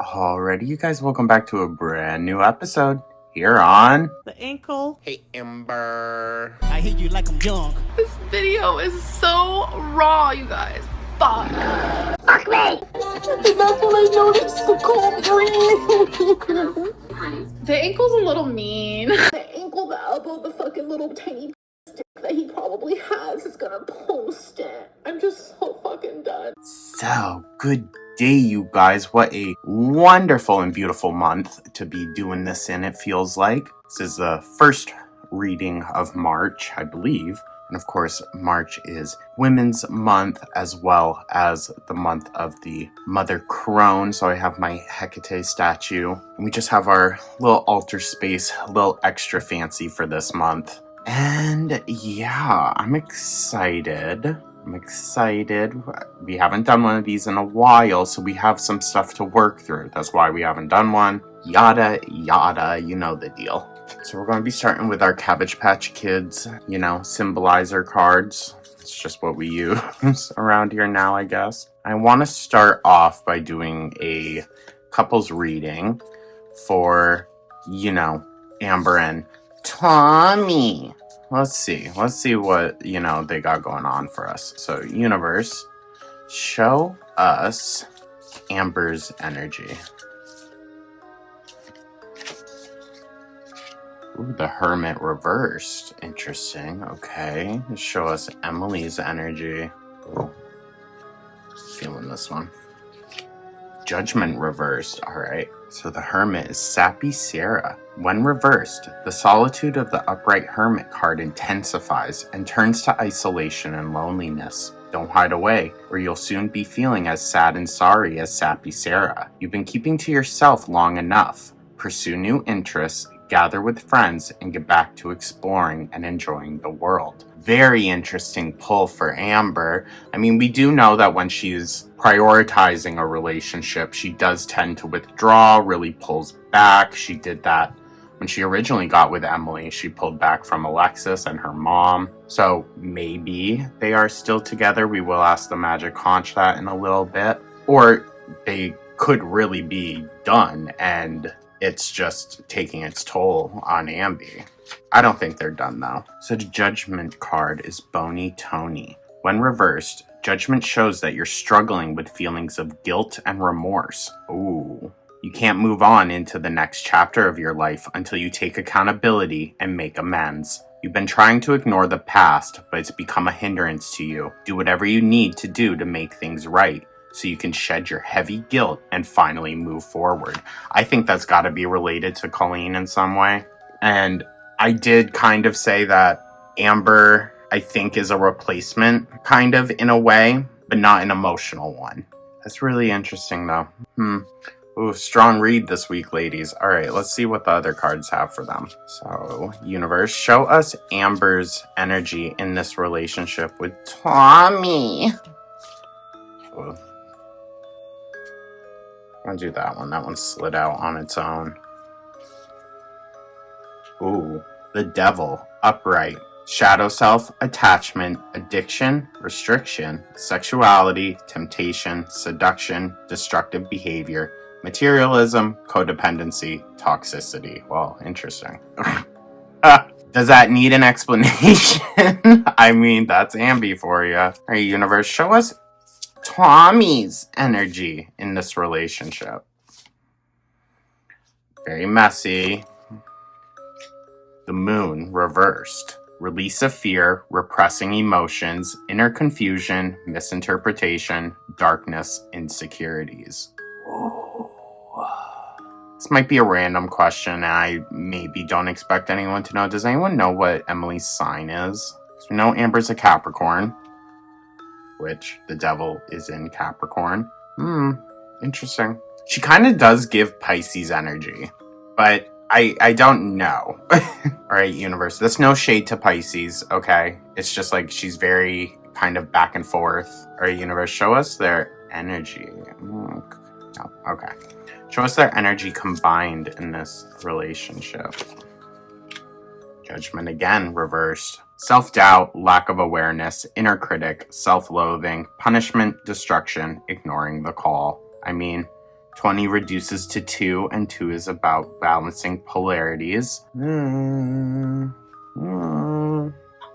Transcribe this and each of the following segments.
Alrighty, you guys, welcome back to a brand new episode here on The ankle. Hey, Ember. I hate you like I'm young. This video is so raw, you guys. Fuck. Fuck me! And that's when I noticed the cold breeze. The ankle's a little mean. The ankle, the elbow, the fucking little tiny stick that he probably has is gonna post it. I'm just so fucking done. So good day, you guys. What a wonderful and beautiful month to be doing this in, it feels like. This is the first reading of March, I believe. And of course, March is Women's Month, as well as the month of the Mother Crone. So I have my Hecate statue. And we just have our little altar space, a little extra fancy for this month. And yeah, I'm excited. We haven't done one of these in a while, so we have some stuff to work through. That's why we haven't done one. Yada, yada, you know the deal. So we're going to be starting with our Cabbage Patch Kids, symbolizer cards. It's just what we use around here now, I guess. I want to start off by doing a couples reading for, Amber and Tommy. Let's see what, they got going on for us. So, universe, show us Amber's energy. Ooh, the Hermit reversed. Interesting. Okay. Show us Emily's energy. Ooh. Feeling this one. Judgment reversed. Alright. So the Hermit is Sappy Sarah. When reversed, the solitude of the upright Hermit card intensifies and turns to isolation and loneliness. Don't hide away, or you'll soon be feeling as sad and sorry as Sappy Sarah. You've been keeping to yourself long enough. Pursue new interests, gather with friends, and get back to exploring and enjoying the world. Very interesting pull for Amber. I mean, we do know that when she's prioritizing a relationship, she does tend to withdraw, really pulls back. She did that when she originally got with Emily. She pulled back from Alexis and her mom. So maybe they are still together. We will ask the Magic Conch that in a little bit. Or they could really be done and it's just taking its toll on Ambi. I don't think they're done though. So the Judgment card is Bony Tony. When reversed, Judgment shows that you're struggling with feelings of guilt and remorse. Ooh. You can't move on into the next chapter of your life until you take accountability and make amends. You've been trying to ignore the past, but it's become a hindrance to you. Do whatever you need to do to make things right, so you can shed your heavy guilt and finally move forward. I think that's got to be related to Colleen in some way. And I did kind of say that Amber, I think, is a replacement, kind of, in a way, but not an emotional one. That's really interesting, though. Ooh, strong read this week, ladies. All right, let's see what the other cards have for them. So, universe, show us Amber's energy in this relationship with Tommy. Ooh. I'll do that one. That one slid out on its own. Ooh, the Devil, upright. Shadow self, attachment, addiction, restriction, sexuality, temptation, seduction, destructive behavior, materialism, codependency, toxicity. Well, interesting. Does that need an explanation? I mean, that's Ambi for you. All right, universe, show us Tommy's energy in this relationship. Very messy. The Moon reversed. Release of fear, repressing emotions, inner confusion, misinterpretation, darkness, insecurities. Ooh. This might be a random question, and I maybe don't expect anyone to know. Does anyone know what Emily's sign is? Because we know Amber's a Capricorn, which the Devil is in Capricorn. Interesting. She kind of does give Pisces energy, but I don't know. Alright, universe. That's no shade to Pisces, okay? It's just like she's very kind of back and forth. Alright, universe, show us their energy. No, okay. Show us their energy combined in this relationship. Judgment again, reversed. Self-doubt, lack of awareness, inner critic, self-loathing, punishment, destruction, ignoring the call. I mean, 20 reduces to 2, and 2 is about balancing polarities.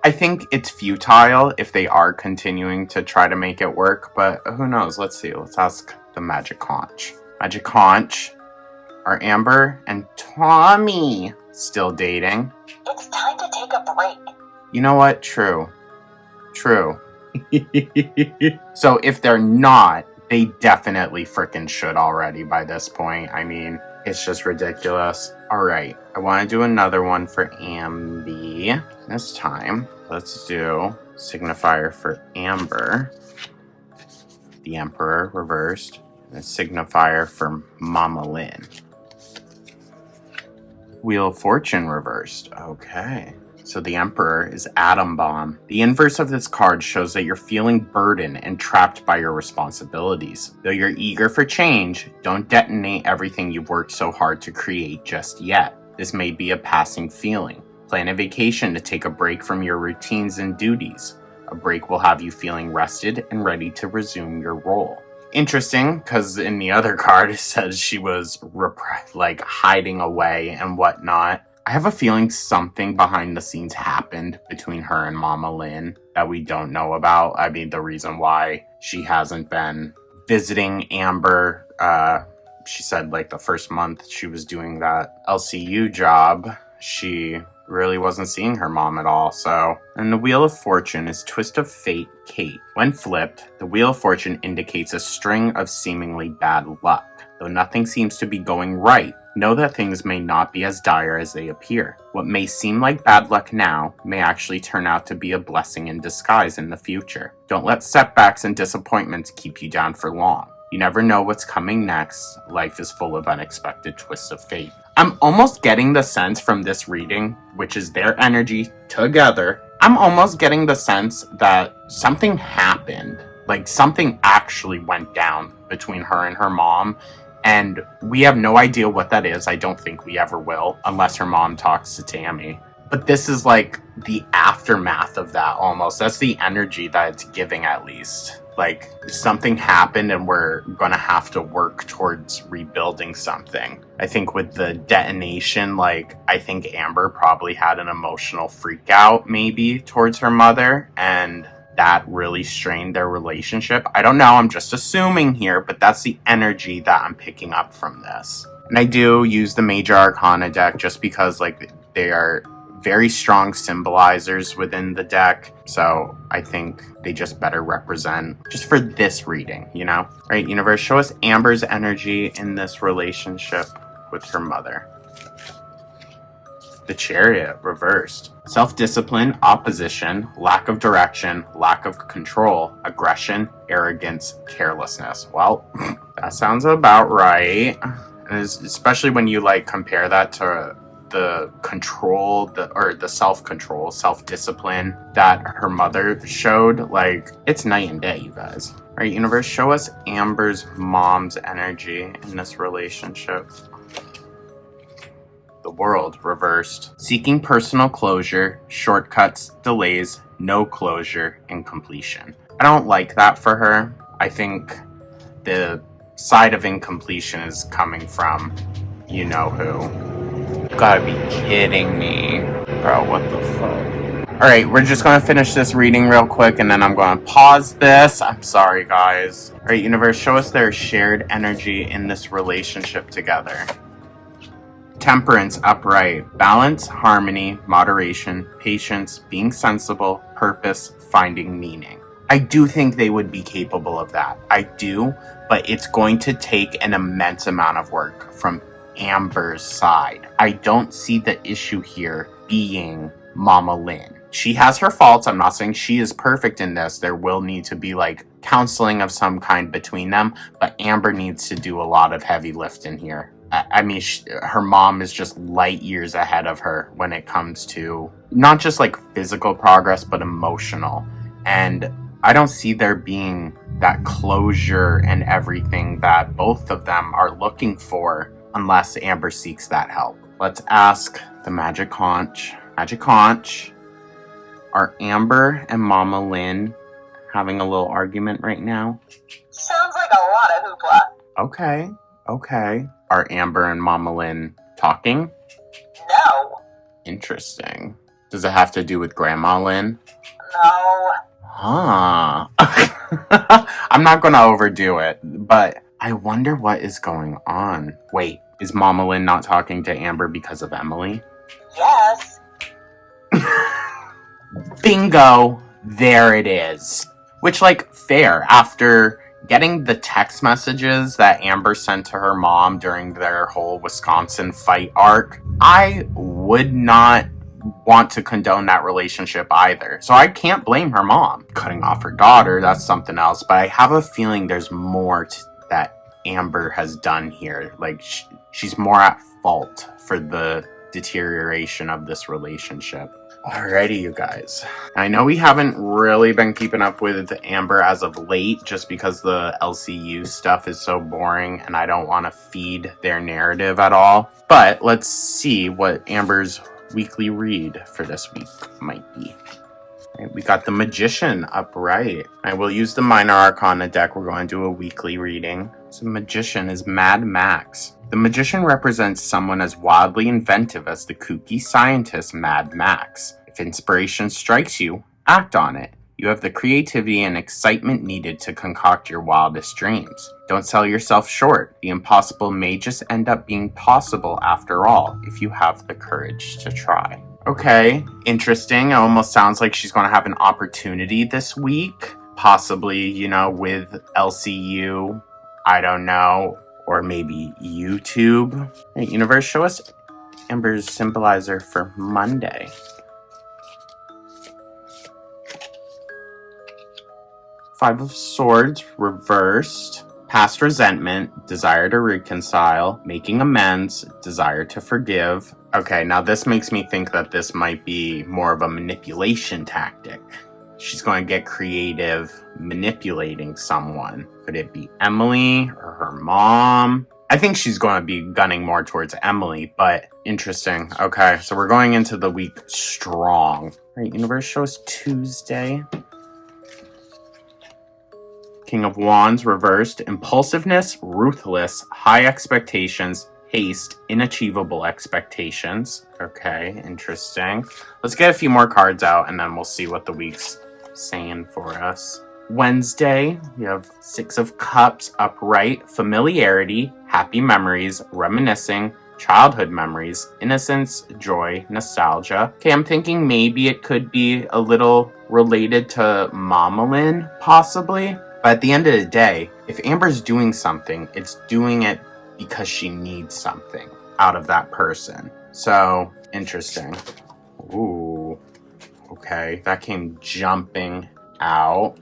I think it's futile if they are continuing to try to make it work, but who knows? Let's see. Let's ask the Magic Conch. Magic Conch, are Amber and Tommy still dating? It's time to take a break. You know what? True. So if they're not, they definitely frickin' should already by this point. I mean, it's just ridiculous. Alright, I want to do another one for Ambi. This time, let's do signifier for Amber. The Emperor reversed. And a signifier for Mama Lynn. Wheel of Fortune reversed. Okay. So the Emperor is Atom Bomb. The inverse of this card shows that you're feeling burdened and trapped by your responsibilities. Though you're eager for change, don't detonate everything you've worked so hard to create just yet. This may be a passing feeling. Plan a vacation to take a break from your routines and duties. A break will have you feeling rested and ready to resume your role. Interesting, because in the other card it says she was hiding away and whatnot. I have a feeling something behind the scenes happened between her and Mama Lynn that we don't know about. I mean, the reason why she hasn't been visiting Amber, she said like the first month she was doing that LCU job, she really wasn't seeing her mom at all. So, and the Wheel of Fortune is Twist of Fate Kate. When flipped, the Wheel of Fortune indicates a string of seemingly bad luck. Though nothing seems to be going right, know that things may not be as dire as they appear. What may seem like bad luck now may actually turn out to be a blessing in disguise in the future. Don't let setbacks and disappointments keep you down for long. You never know what's coming next. Life is full of unexpected twists of fate. I'm almost getting the sense from this reading, which is their energy together, I'm almost getting the sense that something happened. Like something actually went down between her and her mom. And we have no idea what that is. I don't think we ever will, unless her mom talks to Tammy. But this is like the aftermath of that almost. That's the energy that it's giving at least. Like something happened and we're gonna have to work towards rebuilding something. I think with the detonation, I think Amber probably had an emotional freak out maybe towards her mother, and that really strained their relationship. I don't know, I'm just assuming here, but that's the energy that I'm picking up from this. And I do use the Major Arcana deck just because they are very strong symbolizers within the deck. So I think they just better represent just for this reading, you know? All right, universe, show us Amber's energy in this relationship with her mother. The Chariot reversed. Self-discipline, opposition, lack of direction, lack of control, aggression, arrogance, carelessness. Well, that sounds about right. And especially when you compare that to the control, the self-control, self-discipline that her mother showed. It's night and day, you guys. All right, universe, show us Amber's mom's energy in this relationship. The World reversed. Seeking personal closure, shortcuts, delays, no closure, incompletion. I don't like that for her. I think the side of incompletion is coming from you know who. You gotta be kidding me. Bro, what the fuck? Alright, we're just gonna finish this reading real quick and then I'm gonna pause this. I'm sorry, guys. Alright, universe, show us their shared energy in this relationship together. Temperance, upright. Balance, harmony, moderation, patience, being sensible, purpose, finding meaning. I do think they would be capable of that. I do, but it's going to take an immense amount of work from Amber's side. I don't see the issue here being Mama Lynn. She has her faults. I'm not saying she is perfect in this. There will need to be counseling of some kind between them, but Amber needs to do a lot of heavy lifting here. I mean, her mom is just light years ahead of her when it comes to not just physical progress, but emotional. And I don't see there being that closure and everything that both of them are looking for unless Amber seeks that help. Let's ask the Magic Conch. Magic Conch, are Amber and Mama Lynn having a little argument right now? Sounds like a lot of hoopla. Okay. Are Amber and Mama Lynn talking? No. Interesting. Does it have to do with Grandma Lynn? No. Huh. I'm not gonna overdo it, but I wonder what is going on. Wait, is Mama Lynn not talking to Amber because of Emily? Yes. Bingo! There it is. Which, like, fair. After getting the text messages that Amber sent to her mom during their whole Wisconsin fight arc, I would not want to condone that relationship either. So I can't blame her mom. Cutting off her daughter, that's something else. But I have a feeling there's more that Amber has done here. Like, she's more at fault for the deterioration of this relationship. Alrighty, you guys. I know we haven't really been keeping up with Amber as of late just because the LCU stuff is so boring and I don't want to feed their narrative at all. But let's see what Amber's weekly read for this week might be. Right, we got the Magician upright. I will use the Minor Arcana deck. We're going to do a weekly reading. So Magician is Mad Max. The Magician represents someone as wildly inventive as the kooky scientist Mad Max. If inspiration strikes you, act on it. You have the creativity and excitement needed to concoct your wildest dreams. Don't sell yourself short. The impossible may just end up being possible after all, if you have the courage to try. Okay, interesting. It almost sounds like she's going to have an opportunity this week. Possibly, with LCU. I don't know. Or maybe YouTube. Hey, universe, show us Amber's symbolizer for Monday. Five of Swords, reversed. Past resentment, desire to reconcile. Making amends, desire to forgive. Okay, now this makes me think that this might be more of a manipulation tactic. She's going to get creative manipulating someone. Could it be Emily or her mom? I think she's going to be gunning more towards Emily, but interesting. Okay, so we're going into the week strong. All right, universe, show us Tuesday. King of Wands, reversed. Impulsiveness, ruthless, high expectations, haste, inachievable expectations. Okay, interesting. Let's get a few more cards out and then we'll see what the week's saying for us. Wednesday, we have Six of Cups upright, familiarity, happy memories, reminiscing, childhood memories, innocence, joy, nostalgia. Okay, I'm thinking maybe it could be a little related to Mama Lynn, possibly. But at the end of the day, if Amber's doing something, it's doing it because she needs something out of that person. So, interesting. Ooh. Okay, that came jumping out.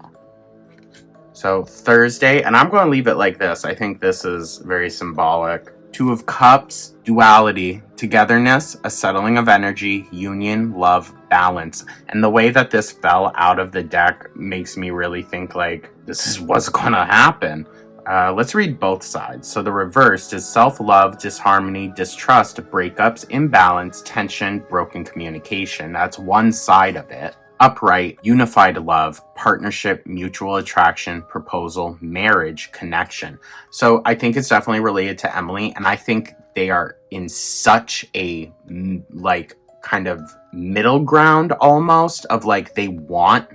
So, Thursday, and I'm going to leave it like this. I think this is very symbolic. Two of Cups, duality, togetherness, a settling of energy, union, love, balance. And the way that this fell out of the deck makes me really think like, this is what's gonna happen. Let's read both sides. So the reversed is self-love, disharmony, distrust, breakups, imbalance, tension, broken communication. That's one side of it. Upright, unified love, partnership, mutual attraction, proposal, marriage, connection. So I think it's definitely related to Emily, and I think they are in such a kind of middle ground almost of like they want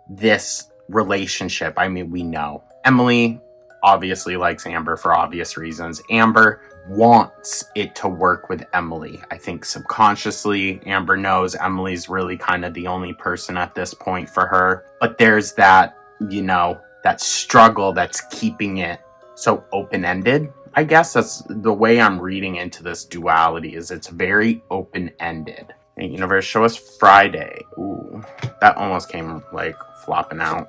this relationship. I mean, we know Emily obviously likes Amber for obvious reasons. Amber wants it to work with Emily. I think subconsciously Amber knows Emily's really kind of the only person at this point for her. But there's that, that struggle that's keeping it so open-ended. I guess that's the way I'm reading into this duality, is it's very open-ended. And universe, show us Friday. Ooh, that almost came like flopping out.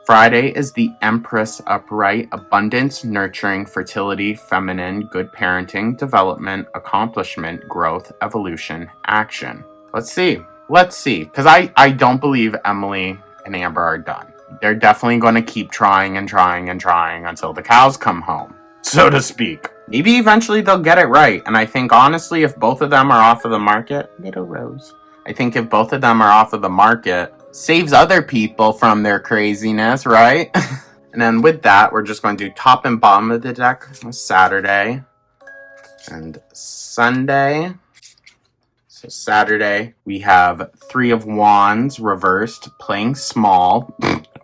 Friday is the Empress upright, abundance, nurturing, fertility, feminine, good parenting, development, accomplishment, growth, evolution, action. Let's see. Because I don't believe Emily and Amber are done. They're definitely going to keep trying and trying and trying until the cows come home, so to speak. Maybe eventually they'll get it right. And I think, honestly, if both of them are off of the market, little Rose, I think if both of them are off of the market, saves other people from their craziness, right? And then with that, we're just going to do top and bottom of the deck Saturday and Sunday. So Saturday, we have 3 of Wands reversed, playing small.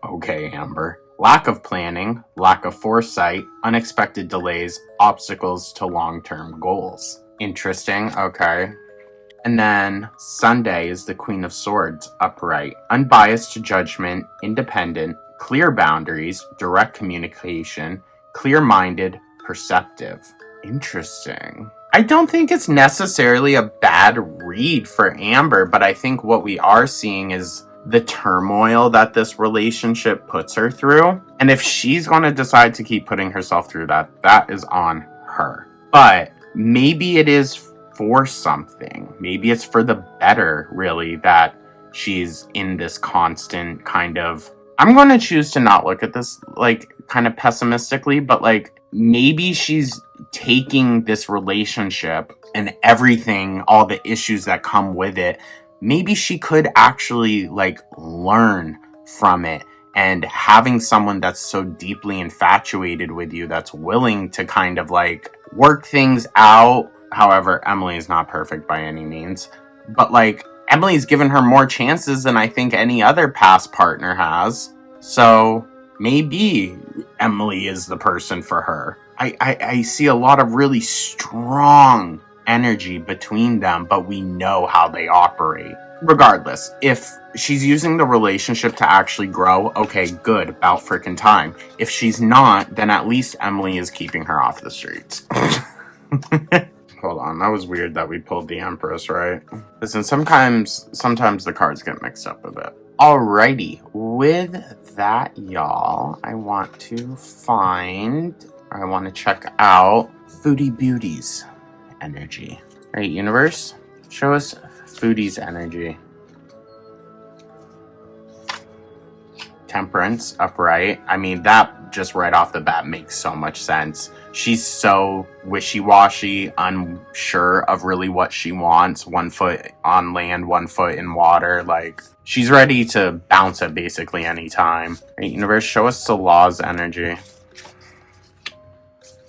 Okay, Amber. Lack of planning, lack of foresight, unexpected delays, obstacles to long-term goals. Interesting, okay. And then Sunday is the Queen of Swords, upright. Unbiased judgment, independent, clear boundaries, direct communication, clear-minded, perceptive. Interesting. I don't think it's necessarily a bad read for Amber, but I think what we are seeing is the turmoil that this relationship puts her through. And if she's going to decide to keep putting herself through that, that is on her. But maybe it is for something. Maybe it's for the better, really, that she's in this constant kind of... I'm going to choose to not look at this, like, kind of pessimistically, but, like, maybe she's taking this relationship and everything, all the issues that come with it, maybe she could actually, like, learn from it. And having someone that's so deeply infatuated with you, that's willing to kind of, like, work things out. However, Emily is not perfect by any means. But, like, Emily's given her more chances than I think any other past partner has. So maybe Emily is the person for her. I see a lot of really strong energy between them, but we know how they operate. Regardless, if she's using the relationship to actually grow, okay, good, about frickin' time. If she's not, then at least Emily is keeping her off the streets. Hold on, that was weird that we pulled the Empress, right? Listen, sometimes the cards get mixed up a bit. Alrighty, with that, y'all, I want to check out Foodie Beauty's energy. Alright, universe, show us Foodie's energy. Temperance, upright. I mean, that just right off the bat makes so much sense. She's so wishy-washy, unsure of really what she wants. 1 foot on land, 1 foot in water. Like, she's ready to bounce at basically any time. Right, universe, show us Salah's energy.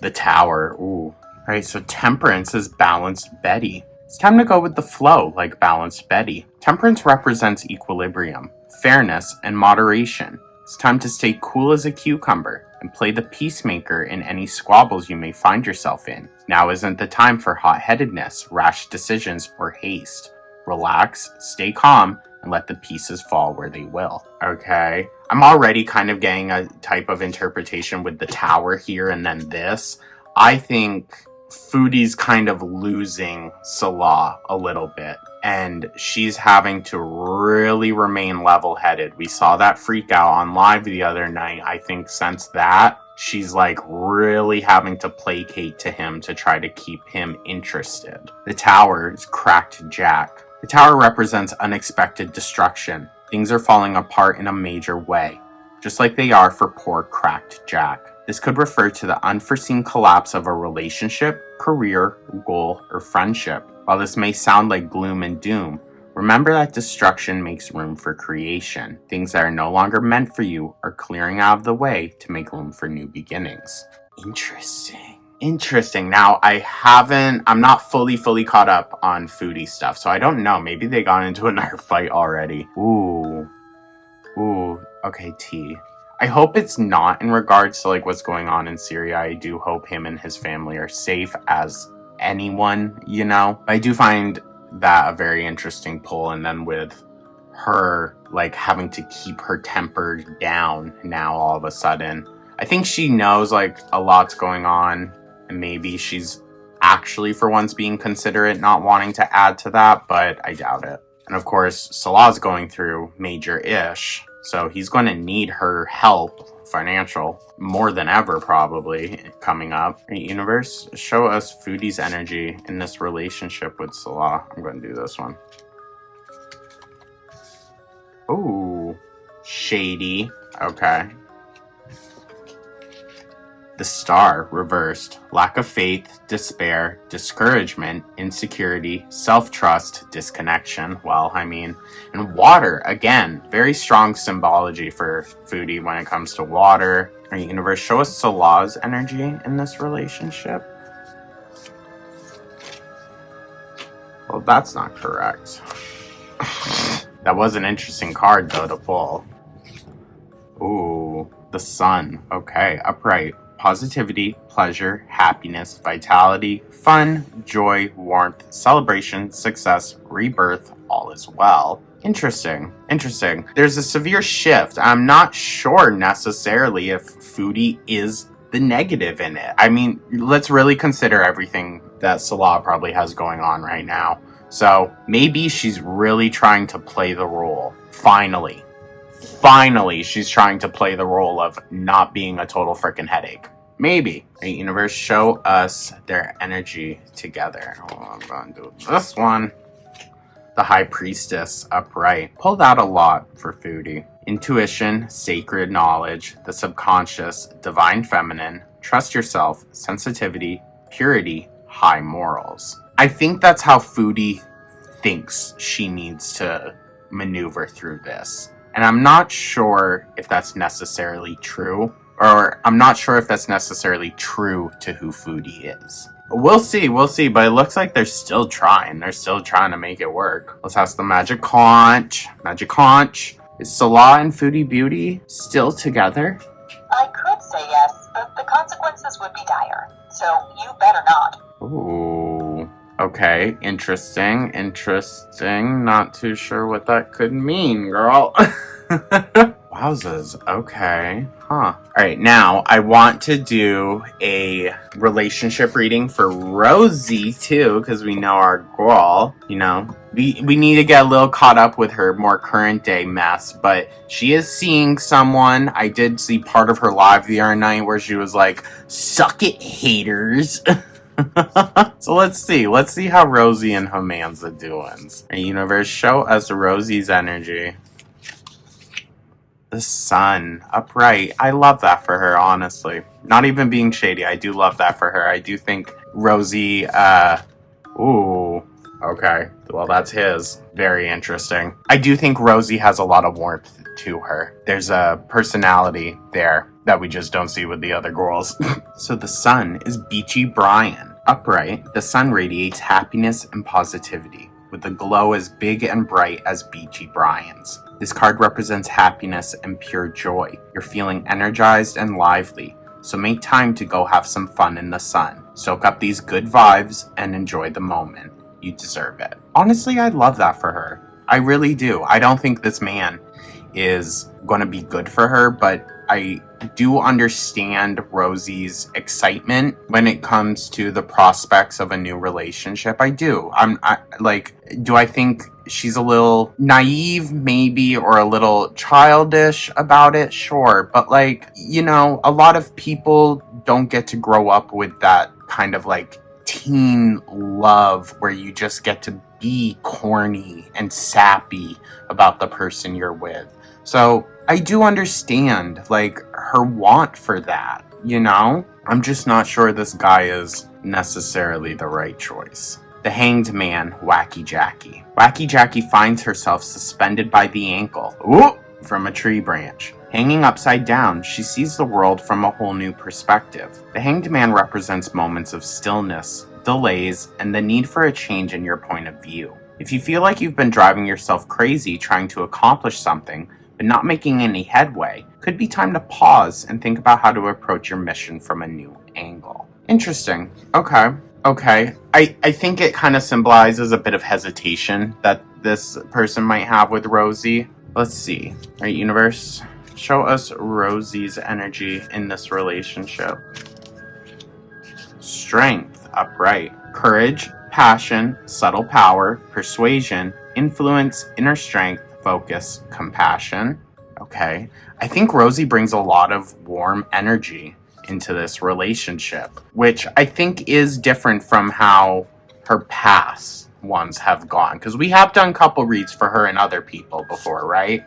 The Tower. Ooh. Alright, so Temperance is balanced Betty. It's time to go with the flow, like balanced Betty. Temperance represents equilibrium, fairness, and moderation. It's time to stay cool as a cucumber and play the peacemaker in any squabbles you may find yourself in. Now isn't the time for hot-headedness, rash decisions, or haste. Relax, stay calm, and let the pieces fall where they will. Okay, I'm already kind of getting a type of interpretation with the Tower here and then this. I think Foodie's kind of losing Salah a little bit, and she's having to really remain level-headed. We saw that freak out on live the other night. I think since that, she's like really having to placate to him to try to keep him interested. The Tower is cracked Jack. The Tower represents unexpected destruction. Things are falling apart in a major way, just like they are for poor cracked Jack. This could refer to the unforeseen collapse of a relationship, career, goal, or friendship. While this may sound like gloom and doom, remember that destruction makes room for creation. Things that are no longer meant for you are clearing out of the way to make room for new beginnings. Interesting. Now, I'm not fully caught up on Foodie stuff, so I don't know. Maybe they got into another fight already. Ooh, okay, T. I hope it's not in regards to like what's going on in Syria. I do hope him and his family are safe as anyone, you know. I do find that a very interesting pull, and then with her like having to keep her temper down now all of a sudden. I think she knows like a lot's going on, and maybe she's actually for once being considerate, not wanting to add to that, but I doubt it. And of course, Salah's going through major-ish, so he's going to need her help, financial, more than ever probably, coming up. Hey, universe, show us Foodie's energy in this relationship with Salah. I'm going to do this one. Ooh, shady. Okay. The Star, reversed. Lack of faith, despair, discouragement, insecurity, self-trust, disconnection. Well, I mean, and water, again, very strong symbology for Foodie when it comes to water. Alright, universe, show us Salah's energy in this relationship. Well, that's not correct. That was an interesting card, though, to pull. Ooh, the sun. Okay, upright. Positivity, pleasure, happiness, vitality, fun, joy, warmth, celebration, success, rebirth, all is well. Interesting. Interesting. There's a severe shift. I'm not sure necessarily if Foodie is the negative in it. I mean, let's really consider everything that Salah probably has going on right now. So maybe she's really trying to play the role. Finally, she's trying to play the role of not being a total freaking headache. Maybe. Hey, universe, show us their energy together. Oh, I'm gonna do this one. The High Priestess, upright. Pulled out a lot for Foodie. Intuition, sacred knowledge, the subconscious, divine feminine, trust yourself, sensitivity, purity, high morals. I think that's how Foodie thinks she needs to maneuver through this. And I'm not sure if that's necessarily true, or I'm not sure if that's necessarily true to who Foodie is. We'll see, but it looks like they're still trying. They're still trying to make it work. Let's ask the Magic Conch. Magic Conch, is Salah and Foodie Beauty still together? I could say yes, but the consequences would be dire. So you better not. Ooh. Okay, interesting. Not too sure what that could mean, girl. Wowzers, okay. Huh. Alright, now I want to do a relationship reading for Rosie, too, because we know our girl, you know. We need to get a little caught up with her more current day mess, but she is seeing someone. I did see part of her live the other night where she was like, "Suck it, haters." So let's see how Rosie and Hmanza doing. Hey, universe, show us Rosie's energy. The sun, upright. I love that for her, honestly. Not even being shady, I do love that for her. I do think Rosie, ooh, okay. Well, that's his. Very interesting. I do think Rosie has a lot of warmth to her. There's a personality there that we just don't see with the other girls. So the sun is Beachy Brian. Upright, the sun radiates happiness and positivity, with a glow as big and bright as Beachy Brian's. This card represents happiness and pure joy. You're feeling energized and lively, so make time to go have some fun in the sun. Soak up these good vibes and enjoy the moment. You deserve it. Honestly, I love that for her. I really do. I don't think this man is going to be good for her, but I do understand Rosie's excitement when it comes to the prospects of a new relationship. I do. Do I think she's a little naive, maybe, or a little childish about it? Sure. But, a lot of people don't get to grow up with that kind of, teen love where you just get to be corny and sappy about the person you're with. So I do understand, her want for that, I'm just not sure this guy is necessarily the right choice. The Hanged Man, Wacky Jackie. Wacky Jackie finds herself suspended by the ankle, from a tree branch. Hanging upside down, she sees the world from a whole new perspective. The Hanged Man represents moments of stillness, delays, and the need for a change in your point of view. If you feel like you've been driving yourself crazy trying to accomplish something, but not making any headway, could be time to pause and think about how to approach your mission from a new angle. Interesting. Okay. I think it kind of symbolizes a bit of hesitation that this person might have with Rosie. Let's see. All right, universe, show us Rosie's energy in this relationship. Strength, upright. Courage, passion, subtle power, persuasion, influence, inner strength, focus, compassion. Okay. I think Rosie brings a lot of warm energy into this relationship, which I think is different from how her past ones have gone. Because we have done couple reads for her and other people before, right?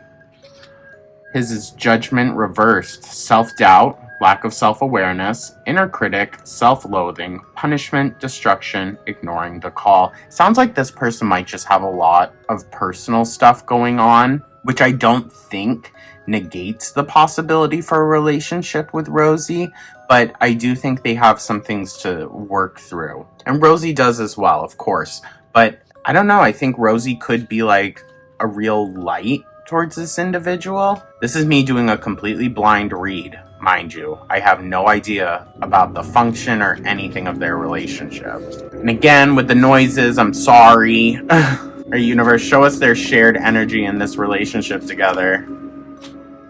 His is judgment reversed, self-doubt, lack of self-awareness, inner critic, self-loathing, punishment, destruction, ignoring the call. Sounds like this person might just have a lot of personal stuff going on, which I don't think negates the possibility for a relationship with Rosie, but I do think they have some things to work through. And Rosie does as well, of course. But I don't know, I think Rosie could be like a real light towards this individual. This is me doing a completely blind read, mind you. I have no idea about the function or anything of their relationship. And again, with the noises, I'm sorry. Our universe, show us their shared energy in this relationship together.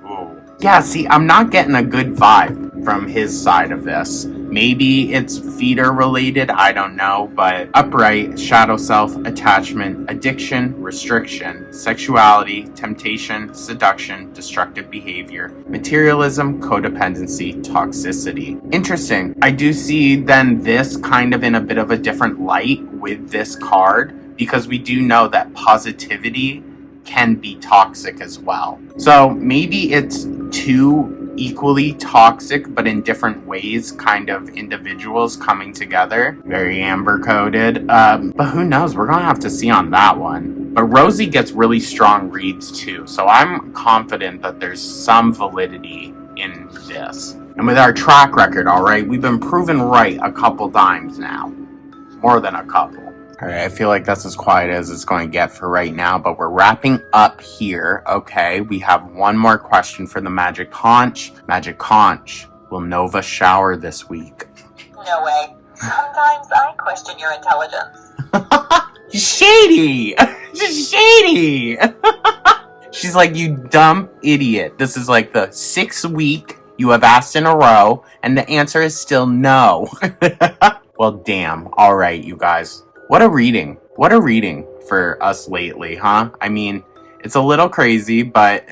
Ooh. Yeah, see, I'm not getting a good vibe from his side of this. Maybe it's feeder related, I don't know, but upright, shadow self, attachment, addiction, restriction, sexuality, temptation, seduction, destructive behavior, materialism, codependency, toxicity. Interesting. I do see then this kind of in a bit of a different light with this card, because we do know that positivity can be toxic as well. So maybe it's two equally toxic but in different ways kind of individuals coming together. Very amber coded. But who knows? We're gonna have to see on that one. But Rosie gets really strong reads too, so I'm confident that there's some validity in this. And with our track record, alright, we've been proven right a couple times now. More than a couple. Alright, I feel like that's as quiet as it's going to get for right now, but we're wrapping up here, okay? We have one more question for the Magic Conch. Magic Conch, will Nova shower this week? No way. Sometimes I question your intelligence. Shady! Just shady! She's like, you dumb idiot. This is like the 6th week you have asked in a row, and the answer is still no. Well, damn. Alright, you guys. What a reading. What a reading for us lately, huh? I mean, it's a little crazy, but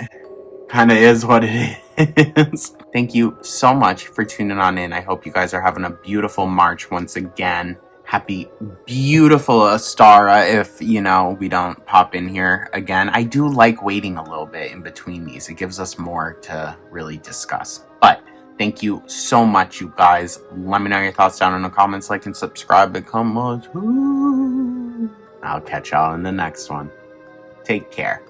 kind of is what it is. Thank you so much for tuning on in. I hope you guys are having a beautiful March once again. Happy, beautiful Astara if, you know, we don't pop in here again. I do like waiting a little bit in between these. It gives us more to really discuss. But thank you so much, you guys. Let me know your thoughts down in the comments. Like and subscribe. Become much. I'll catch y'all in the next one. Take care.